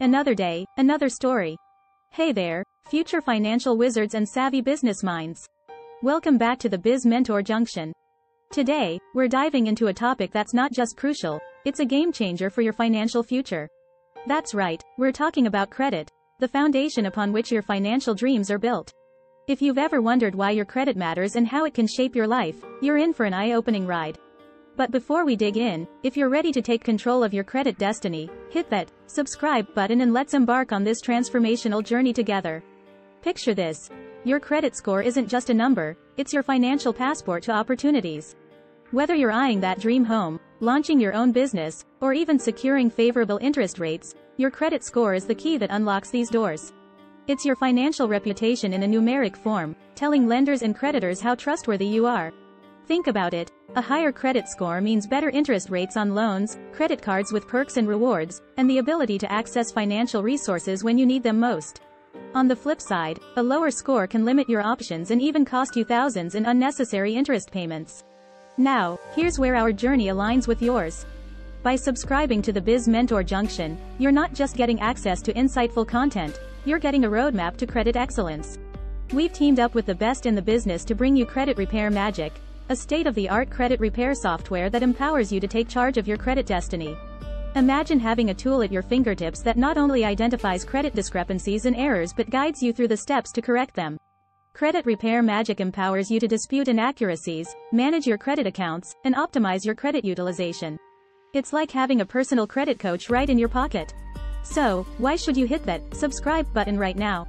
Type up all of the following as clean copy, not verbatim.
Another day, another story. Hey there, future financial wizards and savvy business minds. Welcome back to the Biz Mentor Junction. Today, we're diving into a topic that's not just crucial, it's a game changer for your financial future. That's right, we're talking about credit, the foundation upon which your financial dreams are built. If you've ever wondered why your credit matters and how it can shape your life, you're in for an eye-opening ride. But before we dig in, if you're ready to take control of your credit destiny, hit that subscribe button and let's embark on this transformational journey together. Picture this. Your credit score isn't just a number, it's your financial passport to opportunities. Whether you're eyeing that dream home, launching your own business, or even securing favorable interest rates, your credit score is the key that unlocks these doors. It's your financial reputation in a numeric form, telling lenders and creditors how trustworthy you are. Think about it. A higher credit score means better interest rates on loans, credit cards with perks and rewards, and the ability to access financial resources when you need them most. On the flip side, a lower score can limit your options and even cost you thousands in unnecessary interest payments. Now, here's where our journey aligns with yours. By subscribing to the Biz Mentor Junction, you're not just getting access to insightful content, you're getting a roadmap to credit excellence. We've teamed up with the best in the business to bring you Credit Repair Magic, a state-of-the-art credit repair software that empowers you to take charge of your credit destiny. Imagine having a tool at your fingertips that not only identifies credit discrepancies and errors but guides you through the steps to correct them. Credit Repair Magic empowers you to dispute inaccuracies, manage your credit accounts, and optimize your credit utilization. It's like having a personal credit coach right in your pocket. So, why should you hit that subscribe button right now?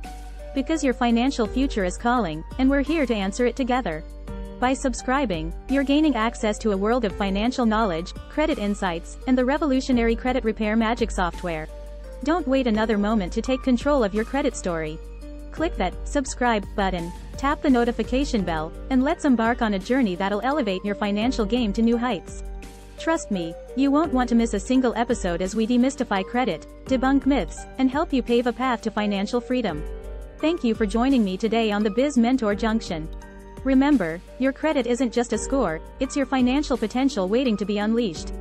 Because your financial future is calling, and we're here to answer it together. By subscribing, you're gaining access to a world of financial knowledge, credit insights, and the revolutionary Credit Repair Magic software. Don't wait another moment to take control of your credit story. Click that subscribe button, tap the notification bell, and let's embark on a journey that'll elevate your financial game to new heights. Trust me, you won't want to miss a single episode as we demystify credit, debunk myths, and help you pave a path to financial freedom. Thank you for joining me today on the Biz Mentor Junction. Remember, your credit isn't just a score, it's your financial potential waiting to be unleashed.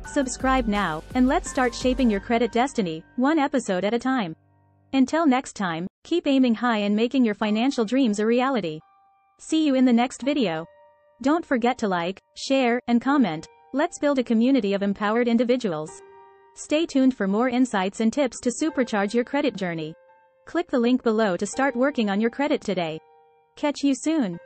Subscribe now, and let's start shaping your credit destiny, one episode at a time. Until next time, keep aiming high and making your financial dreams a reality. See you in the next video. Don't forget to like, share, and comment. Let's build a community of empowered individuals. Stay tuned for more insights and tips to supercharge your credit journey. Click the link below to start working on your credit today. Catch you soon.